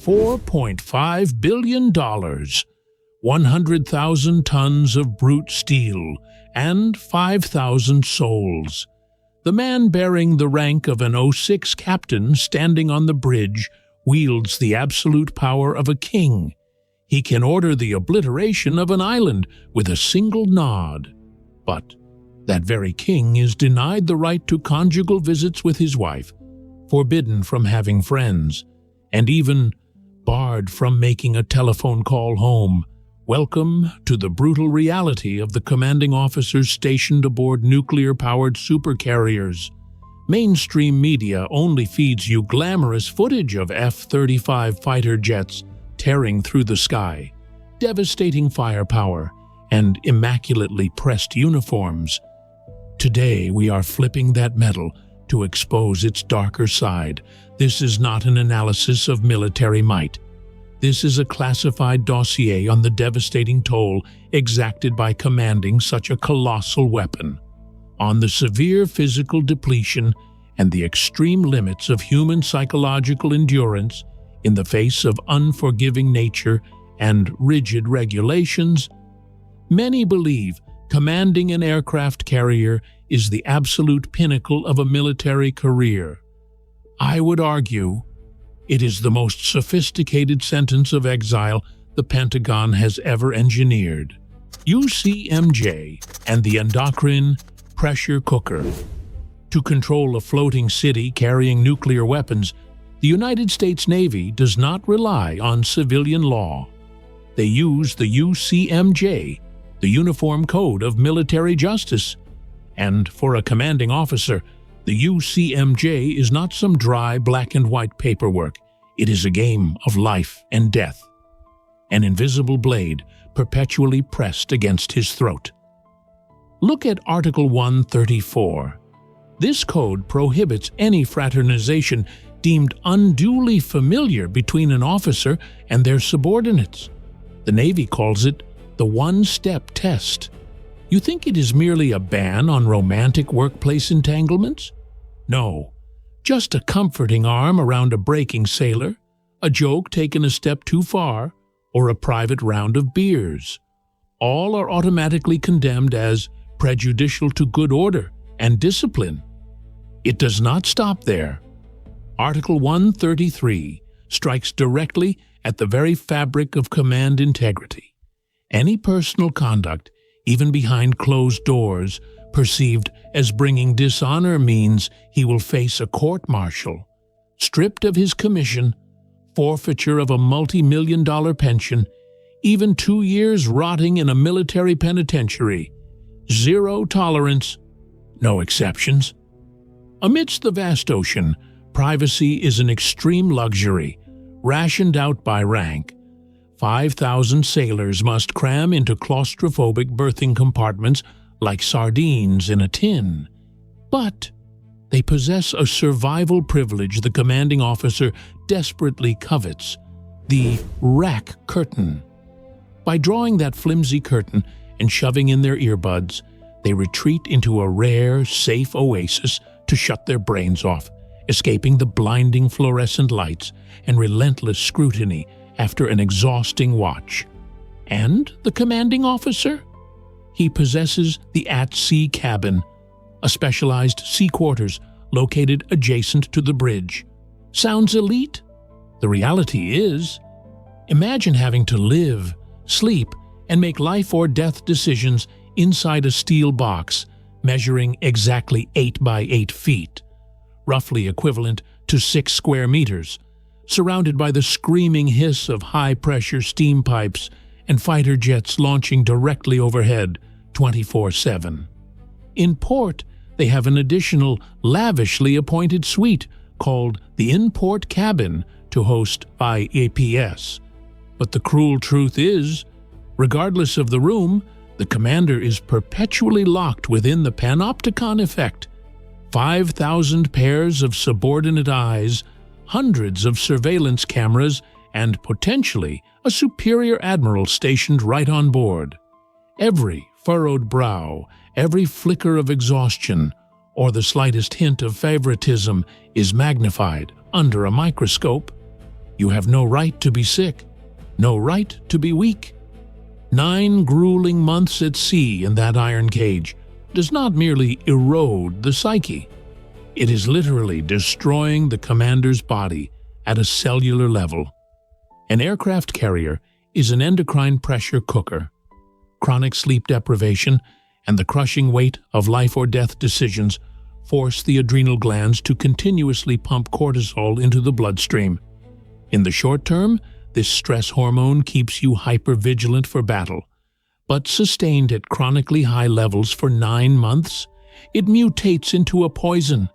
$4.5 billion, 100,000 tons of brute steel, and 5,000 souls. The man bearing the rank of an 06 captain standing on the bridge wields the absolute power of a king. He can order the obliteration of an island with a single nod. But that very king is denied the right to conjugal visits with his wife, forbidden from having friends, and even barred from making a telephone call home. Welcome to the brutal reality of the commanding officers stationed aboard nuclear-powered supercarriers. Mainstream media only feeds you glamorous footage of F-35 fighter jets tearing through the sky, devastating firepower, and immaculately pressed uniforms. Today we are flipping that metal to expose its darker side. This is not an analysis of military might. This is a classified dossier on the devastating toll exacted by commanding such a colossal weapon, on the severe physical depletion and the extreme limits of human psychological endurance in the face of unforgiving nature and rigid regulations. Many believe commanding an aircraft carrier is the absolute pinnacle of a military career. I would argue it is the most sophisticated sentence of exile the Pentagon has ever engineered. UCMJ and the Endocrine pressure cooker. To control a floating city carrying nuclear weapons, the United States Navy does not rely on civilian law. They use the UCMJ, the Uniform Code of Military Justice. And for a commanding officer, the UCMJ is not some dry black and white paperwork. It is a game of life and death. An invisible blade perpetually pressed against his throat. Look at Article 134. This code prohibits any fraternization deemed unduly familiar between an officer and their subordinates. The Navy calls it the one-step test. You think it is merely a ban on romantic workplace entanglements? No, just a comforting arm around a breaking sailor, a joke taken a step too far, or a private round of beers. All are automatically condemned as prejudicial to good order and discipline. It does not stop there. Article 133 strikes directly at the very fabric of command integrity. Any personal conduct, even behind closed doors, perceived as bringing dishonor means he will face a court-martial, stripped of his commission, forfeiture of a multi-million-dollar pension, even 2 years rotting in a military penitentiary. Zero tolerance, no exceptions. Amidst the vast ocean, privacy is an extreme luxury, rationed out by rank. 5,000 sailors must cram into claustrophobic berthing compartments like sardines in a tin. But they possess a survival privilege the commanding officer desperately covets, the rack curtain. By drawing that flimsy curtain and shoving in their earbuds, they retreat into a rare, safe oasis to shut their brains off, escaping the blinding fluorescent lights and relentless scrutiny after an exhausting watch. And the commanding officer? He possesses the at-sea cabin, a specialized sea quarters located adjacent to the bridge. Sounds elite? The reality is, imagine having to live, sleep, and make life or death decisions inside a steel box measuring exactly 8 by 8 feet, roughly equivalent to 6 square meters, surrounded by the screaming hiss of high-pressure steam pipes and fighter jets launching directly overhead 24/7. In port, they have an additional, lavishly appointed suite called the in-port cabin to host IAPS. But the cruel truth is, regardless of the room, the commander is perpetually locked within the panopticon effect. 5,000 pairs of subordinate eyes, hundreds of surveillance cameras, and potentially a superior admiral stationed right on board. Every furrowed brow, every flicker of exhaustion, or the slightest hint of favoritism is magnified under a microscope. You have no right to be sick, no right to be weak. 9 grueling months at sea in that iron cage does not merely erode the psyche. It is literally destroying the commander's body at a cellular level. An aircraft carrier is an endocrine pressure cooker. Chronic sleep deprivation and the crushing weight of life or death decisions force the adrenal glands to continuously pump cortisol into the bloodstream. In the short term, this stress hormone keeps you hypervigilant for battle, but sustained at chronically high levels for 9 months, it mutates into a poison.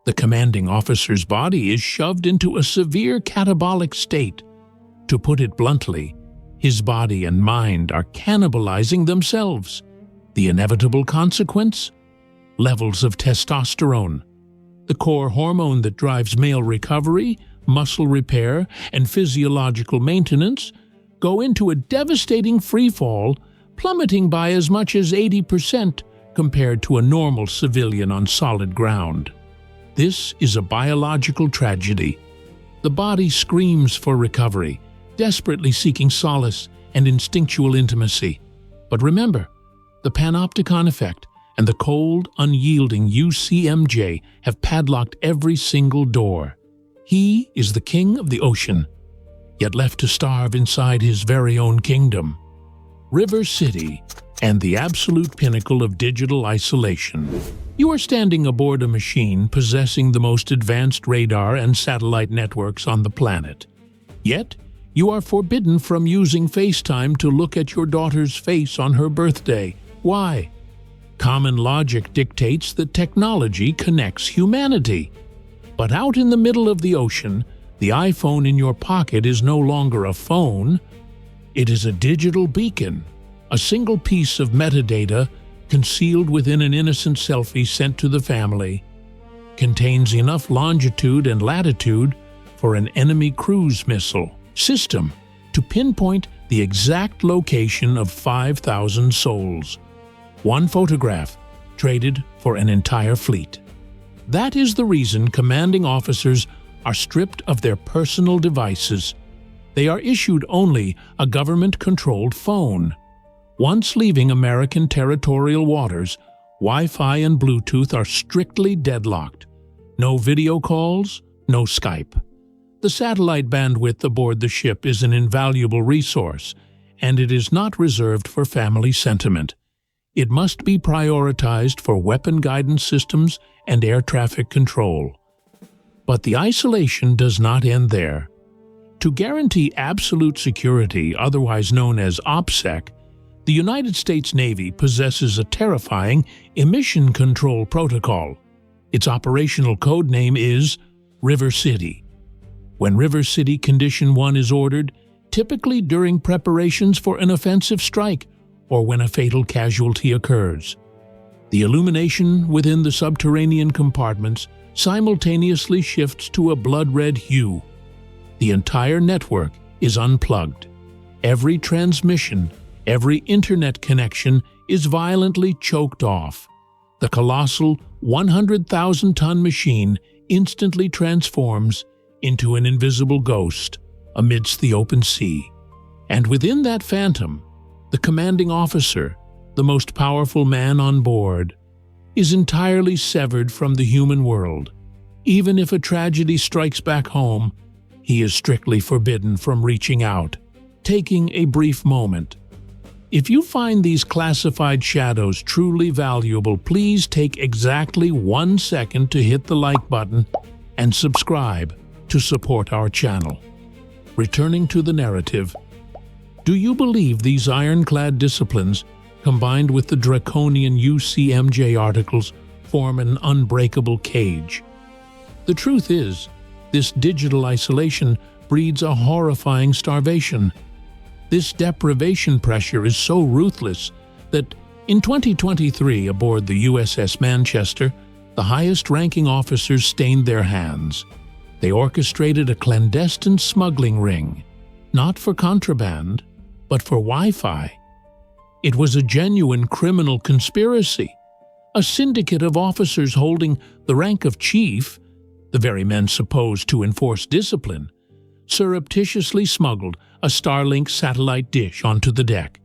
The commanding officer's body is shoved into a severe catabolic state. To put it bluntly, his body and mind are cannibalizing themselves. The inevitable consequence? Levels of testosterone, the core hormone that drives male recovery, muscle repair, and physiological maintenance, go into a devastating freefall, plummeting by as much as 80% compared to a normal civilian on solid ground. This is a biological tragedy. The body screams for recovery, desperately seeking solace and instinctual intimacy. But remember, the panopticon effect and the cold, unyielding UCMJ have padlocked every single door. He is the king of the ocean, yet left to starve inside his very own kingdom. River City and the absolute pinnacle of digital isolation. You are standing aboard a machine possessing the most advanced radar and satellite networks on the planet. Yet, you are forbidden from using FaceTime to look at your daughter's face on her birthday. Why? Common logic dictates that technology connects humanity. But out in the middle of the ocean, the iPhone in your pocket is no longer a phone. It is a digital beacon, a single piece of metadata concealed within an innocent selfie sent to the family. Contains enough longitude and latitude for an enemy cruise missile system to pinpoint the exact location of 5,000 souls. One photograph traded for an entire fleet. That is the reason commanding officers are stripped of their personal devices. They are issued only a government-controlled phone. Once leaving American territorial waters, Wi-Fi and Bluetooth are strictly deadlocked. No video calls, no Skype. The satellite bandwidth aboard the ship is an invaluable resource, and it is not reserved for family sentiment. It must be prioritized for weapon guidance systems and air traffic control. But the isolation does not end there. To guarantee absolute security, otherwise known as OPSEC, the United States Navy possesses a terrifying emission control protocol. Its operational code name is River City. When River City Condition 1 is ordered, typically during preparations for an offensive strike or when a fatal casualty occurs, the illumination within the subterranean compartments simultaneously shifts to a blood-red hue. The entire network is unplugged. Every transmission, every internet connection is violently choked off. The colossal 100,000-ton machine instantly transforms into an invisible ghost amidst the open sea. And within that phantom, the commanding officer, the most powerful man on board, is entirely severed from the human world. Even if a tragedy strikes back home, he is strictly forbidden from reaching out, taking a brief moment. If you find these classified shadows truly valuable, please take exactly 1 second to hit the like button and subscribe to support our channel. Returning to the narrative, do you believe these ironclad disciplines, combined with the draconian UCMJ articles, form an unbreakable cage? The truth is, this digital isolation breeds a horrifying starvation. This deprivation pressure is so ruthless that in 2023 aboard the USS Manchester, the highest-ranking officers stained their hands. They orchestrated a clandestine smuggling ring, not for contraband, but for Wi-Fi. It was a genuine criminal conspiracy, a syndicate of officers holding the rank of chief, the very men supposed to enforce discipline, surreptitiously smuggled a Starlink satellite dish onto the deck.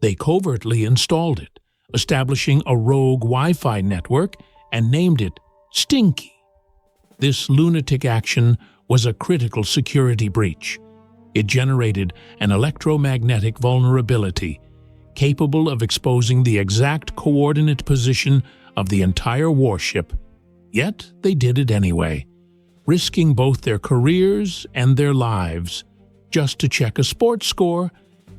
They covertly installed it, establishing a rogue Wi-Fi network, and named it Stinky. This lunatic action was a critical security breach. It generated an electromagnetic vulnerability capable of exposing the exact coordinate position of the entire warship. Yet they did it anyway, risking both their careers and their lives just to check a sports score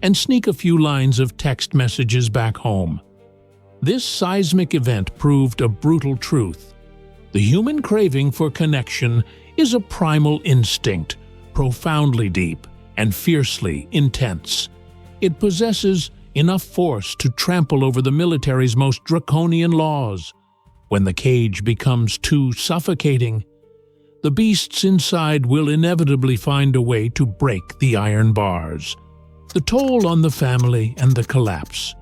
and sneak a few lines of text messages back home. This seismic event proved a brutal truth. The human craving for connection is a primal instinct, profoundly deep and fiercely intense. It possesses enough force to trample over the military's most draconian laws. When the cage becomes too suffocating, the beasts inside will inevitably find a way to break the iron bars. The toll on the family and the collapse.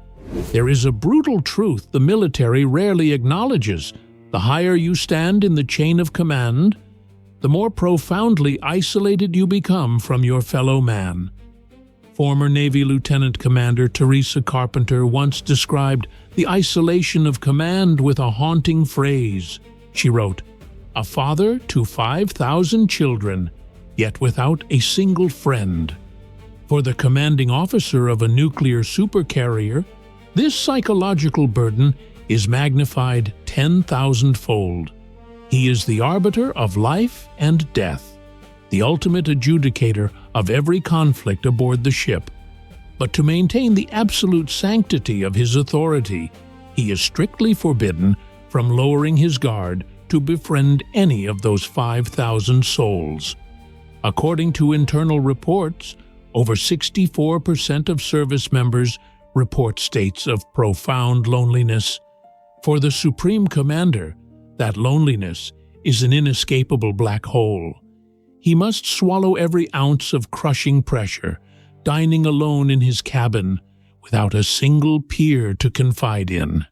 There is a brutal truth the military rarely acknowledges. The higher you stand in the chain of command, the more profoundly isolated you become from your fellow man. Former Navy Lieutenant Commander Teresa Carpenter once described the isolation of command with a haunting phrase. She wrote, "A father to 5,000 children, yet without a single friend." For the commanding officer of a nuclear supercarrier, this psychological burden is magnified 10,000-fold. He is the arbiter of life and death, the ultimate adjudicator of every conflict aboard the ship. But to maintain the absolute sanctity of his authority, he is strictly forbidden from lowering his guard to befriend any of those 5,000 souls. According to internal reports, over 64% of service members report states of profound loneliness. For the Supreme Commander, that loneliness is an inescapable black hole. He must swallow every ounce of crushing pressure, dining alone in his cabin without a single peer to confide in.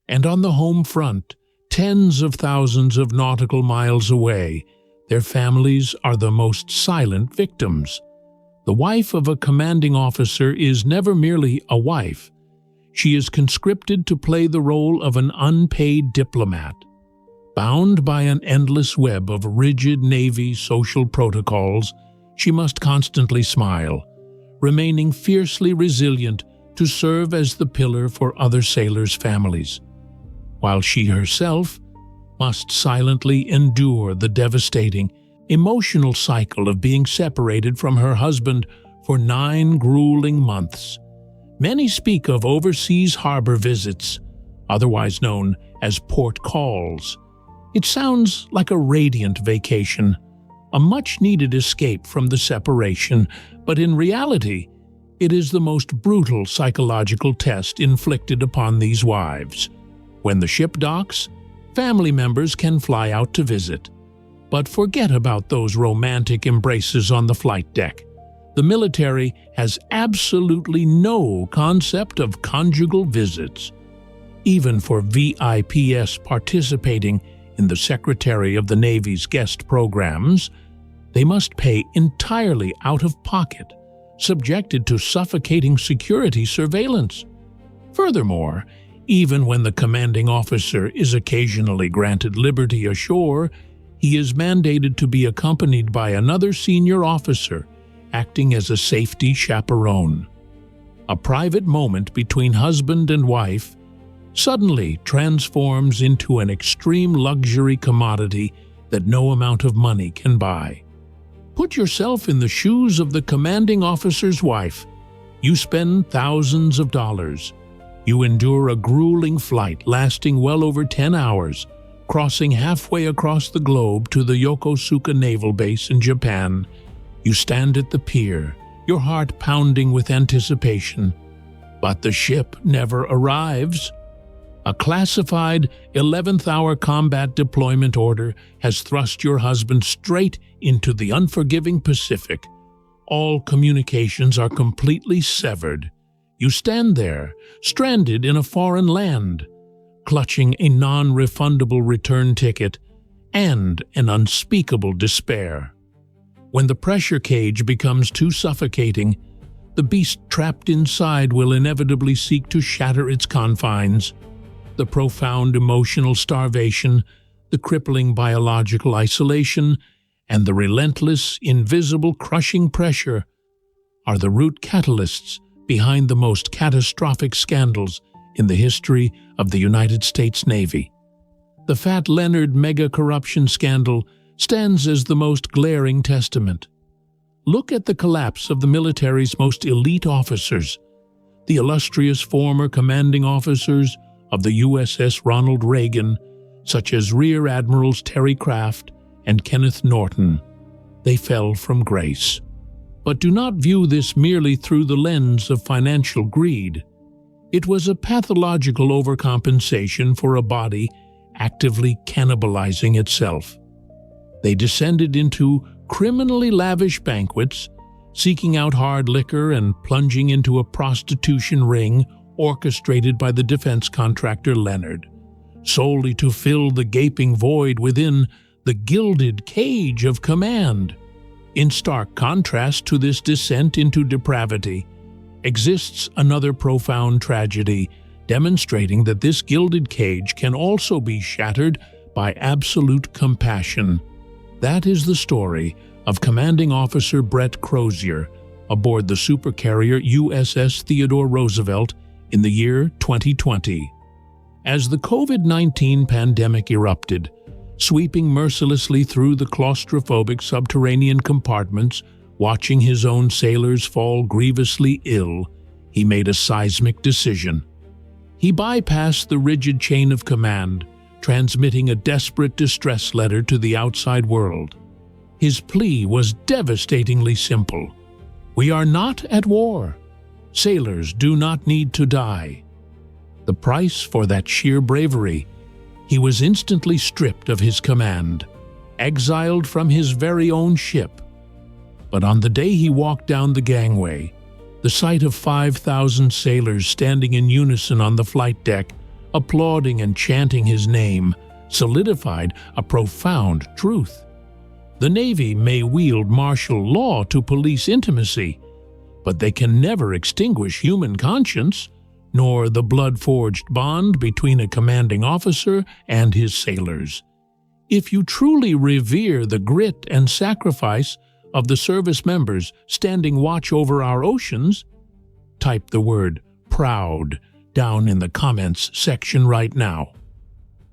And on the home front, tens of thousands of nautical miles away, their families are the most silent victims. The wife of a commanding officer is never merely a wife. She is conscripted to play the role of an unpaid diplomat. Bound by an endless web of rigid Navy social protocols, she must constantly smile, remaining fiercely resilient to serve as the pillar for other sailors' families, while she herself must silently endure the devastating, emotional cycle of being separated from her husband for 9 grueling months. Many speak of overseas harbor visits, otherwise known as port calls. It sounds like a radiant vacation, a much-needed escape from the separation, but in reality, it is the most brutal psychological test inflicted upon these wives. When the ship docks, family members can fly out to visit. But forget about those romantic embraces on the flight deck. The military has absolutely no concept of conjugal visits. Even for VIPs participating in the Secretary of the Navy's guest programs, they must pay entirely out of pocket, subjected to suffocating security surveillance. Furthermore, even when the commanding officer is occasionally granted liberty ashore, he is mandated to be accompanied by another senior officer, acting as a safety chaperone. A private moment between husband and wife suddenly transforms into an extreme luxury commodity that no amount of money can buy. Put yourself in the shoes of the commanding officer's wife. You spend thousands of dollars. You endure a grueling flight lasting well over 10 hours, crossing halfway across the globe to the Yokosuka Naval Base in Japan. You stand at the pier, your heart pounding with anticipation. But the ship never arrives. A classified 11th-hour combat deployment order has thrust your husband straight into the unforgiving Pacific. All communications are completely severed. You stand there, stranded in a foreign land, clutching a non-refundable return ticket and an unspeakable despair. When the pressure cage becomes too suffocating, the beast trapped inside will inevitably seek to shatter its confines. The profound emotional starvation, the crippling biological isolation, and the relentless, invisible, crushing pressure are the root catalysts behind the most catastrophic scandals in the history of the United States Navy. The Fat Leonard mega-corruption scandal stands as the most glaring testament. Look at the collapse of the military's most elite officers, the illustrious former commanding officers of the USS Ronald Reagan, such as Rear Admirals Terry Craft and Kenneth Norton. They fell from grace. But do not view this merely through the lens of financial greed. It was a pathological overcompensation for a body actively cannibalizing itself. They descended into criminally lavish banquets, seeking out hard liquor and plunging into a prostitution ring orchestrated by the defense contractor Leonard, solely to fill the gaping void within the gilded cage of command. In stark contrast to this descent into depravity exists another profound tragedy, demonstrating that this gilded cage can also be shattered by absolute compassion. That is the story of Commanding Officer Brett Crozier aboard the supercarrier USS Theodore Roosevelt in the year 2020. As the COVID-19 pandemic erupted, sweeping mercilessly through the claustrophobic subterranean compartments, watching his own sailors fall grievously ill, he made a seismic decision. He bypassed the rigid chain of command, transmitting a desperate distress letter to the outside world. His plea was devastatingly simple. "We are not at war. Sailors do not need to die." The price for that sheer bravery: he was instantly stripped of his command, exiled from his very own ship. But on the day he walked down the gangway, the sight of 5,000 sailors standing in unison on the flight deck, applauding and chanting his name, solidified a profound truth. The Navy may wield martial law to police intimacy, but they can never extinguish human conscience, nor the blood-forged bond between a commanding officer and his sailors. If you truly revere the grit and sacrifice of the service members standing watch over our oceans, type the word "proud" down in the comments section right now.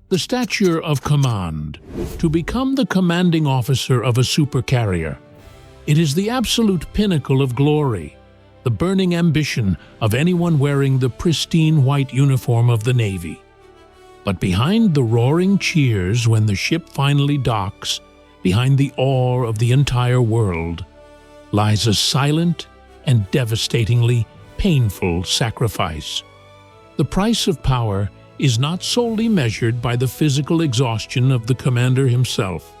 The stature of command. To become the commanding officer of a supercarrier, it is the absolute pinnacle of glory, the burning ambition of anyone wearing the pristine white uniform of the Navy. But behind the roaring cheers when the ship finally docks, behind the awe of the entire world, lies a silent and devastatingly painful sacrifice. The price of power is not solely measured by the physical exhaustion of the commander himself,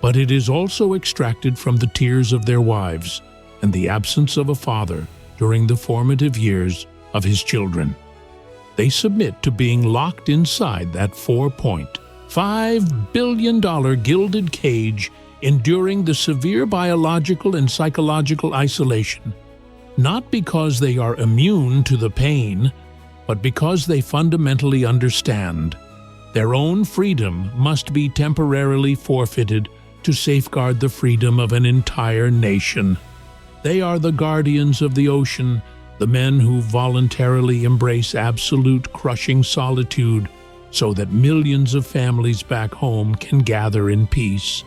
but it is also extracted from the tears of their wives and the absence of a father during the formative years of his children. They submit to being locked inside that $4.5 billion gilded cage, enduring the severe biological and psychological isolation, not because they are immune to the pain, but because they fundamentally understand their own freedom must be temporarily forfeited to safeguard the freedom of an entire nation. They are the guardians of the ocean, the men who voluntarily embrace absolute crushing solitude so that millions of families back home can gather in peace.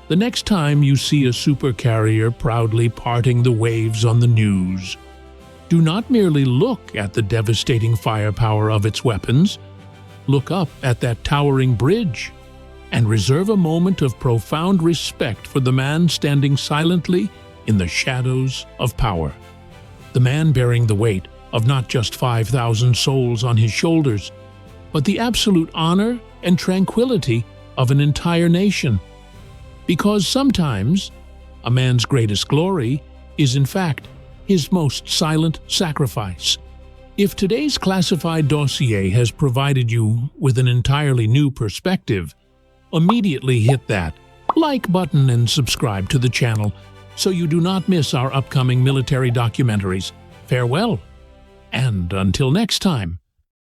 The next time you see a supercarrier proudly parting the waves on the news, do not merely look at the devastating firepower of its weapons. Look up at that towering bridge and reserve a moment of profound respect for the man standing silently in the shadows of power. The man bearing the weight of not just 5,000 souls on his shoulders, but the absolute honor and tranquility of an entire nation. Because sometimes a man's greatest glory is in fact his most silent sacrifice. If today's classified dossier has provided you with an entirely new perspective, immediately hit that like button and subscribe to the channel so you do not miss our upcoming military documentaries. Farewell, and until next time.